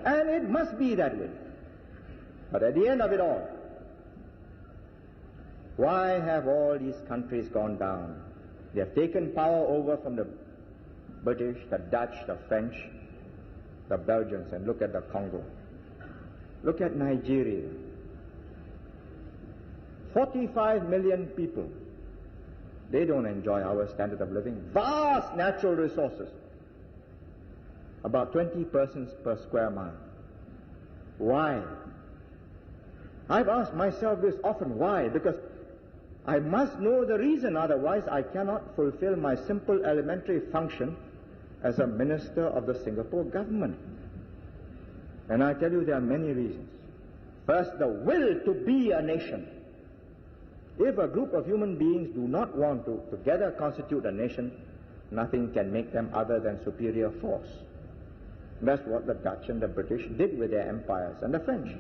And it must be that way. But at the end of it all, why have all these countries gone down? They have taken power over from the British, the Dutch, the French, the Belgians, and look at the Congo. Look at Nigeria. 45 million people. They don't enjoy our standard of living. Vast natural resources. About 20 persons per square mile. Why? I've asked myself this often. Why? Because I must know the reason, otherwise I cannot fulfill my simple elementary function as a minister of the Singapore government. And I tell you there are many reasons. First, the will to be a nation. If a group of human beings do not want to together constitute a nation, nothing can make them other than superior force. That's what the Dutch and the British did with their empires, and the French.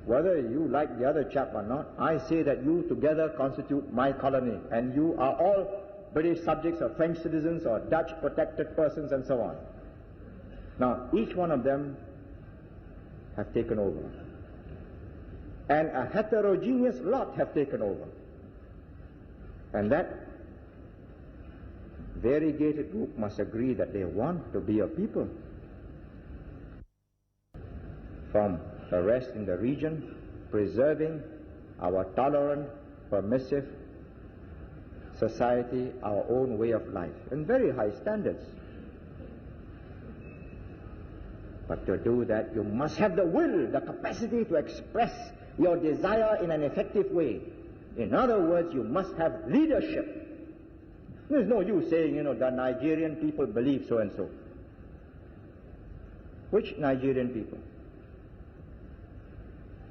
Whether you like the other chap or not, I say that you together constitute my colony, and you are all British subjects or French citizens or Dutch protected persons and so on. Now, each one of them have taken over. And a heterogeneous lot have taken over. And that variegated group must agree that they want to be a people. From the rest in the region, preserving our tolerant, permissive society, our own way of life, and very high standards. But to do that, you must have the will, the capacity to express your desire in an effective way. In other words, you must have leadership. There's no use saying, the Nigerian people believe so and so. Which Nigerian people?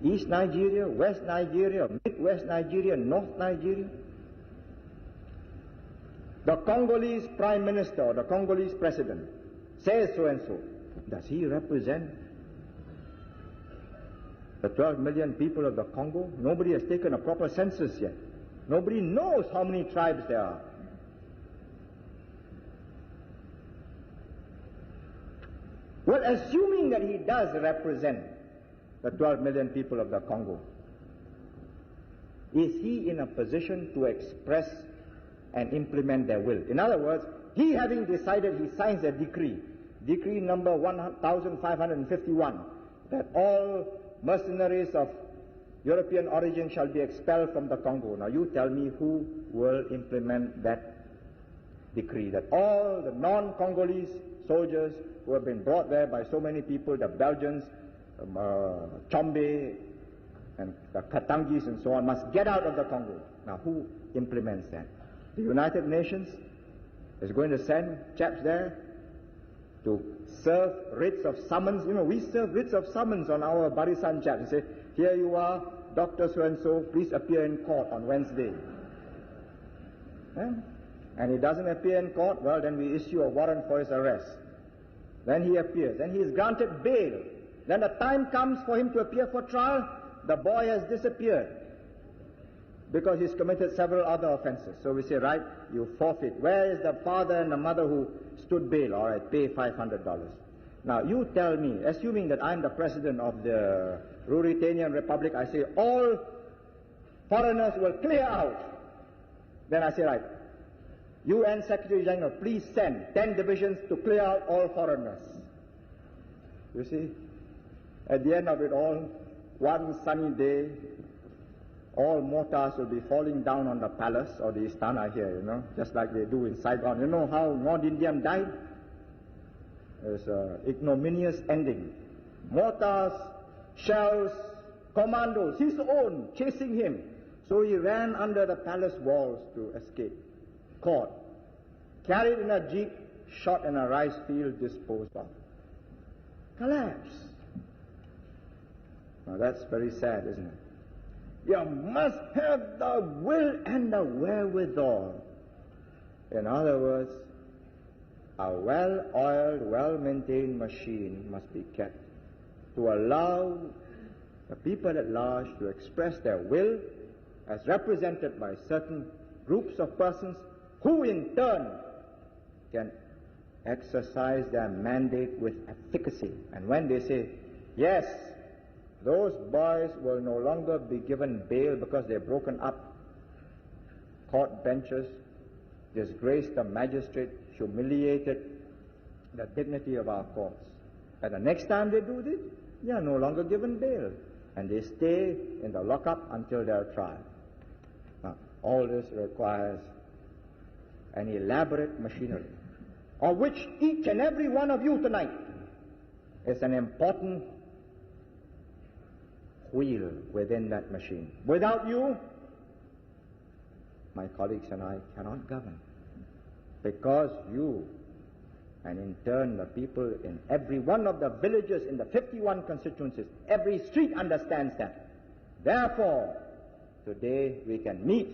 East Nigeria, West Nigeria, Midwest Nigeria, North Nigeria? The Congolese Prime Minister or the Congolese President says so and so. Does he represent the 12 million people of the Congo? Nobody has taken a proper census yet. Nobody knows how many tribes there are. Well, assuming that he does represent the 12 million people of the Congo, is he in a position to express and implement their will? In other words, he having decided, he signs a decree number 1551, that all mercenaries of European origin shall be expelled from the Congo. Now you tell me who will implement that decree, that all the non-Congolese soldiers who have been brought there by so many people, the Belgians, Chombe, and the Katangis and so on, must get out of the Congo. Now who implements that? The United Nations is going to send chaps there to serve writs of summons. We serve writs of summons on our Barisan chaps. We say, here you are, Dr. So-and-so, please appear in court on Wednesday. And he doesn't appear in court, well, then we issue a warrant for his arrest. Then he appears. Then he is granted bail. Then the time comes for him to appear for trial. The boy has disappeared because he's committed several other offenses. So we say, right, you forfeit. Where is the father and the mother who stood bail? All right, pay $500. Now, you tell me, assuming that I'm the president of the Ruritanian Republic, I say all foreigners will clear out. Then I say, right, UN Secretary General, please send 10 divisions to clear out all foreigners. You see, at the end of it all, one sunny day, all mortars will be falling down on the palace or the Istana here, just like they do in Saigon. You know how North Indian died? It's an ignominious ending. Mortars, shells, commandos, his own, chasing him. So he ran under the palace walls to escape. Caught, carried in a jeep, shot in a rice field, disposed of. Collapse. Now that's very sad, isn't it? You must have the will and the wherewithal. In other words, a well-oiled, well-maintained machine must be kept to allow the people at large to express their will as represented by certain groups of persons who in turn can exercise their mandate with efficacy. And when they say, Yes, those boys will no longer be given bail because they've broken up court benches, disgraced the magistrate, humiliated the dignity of our courts. And the next time they do this, they are no longer given bail, and they stay in the lockup until their trial. Now, all this requires an elaborate machinery, of which each and every one of you tonight is an important wheel within that machine. Without you, my colleagues and I cannot govern, because you, and in turn the people in every one of the villages in the 51 constituencies, every street understands that. Therefore, today we can meet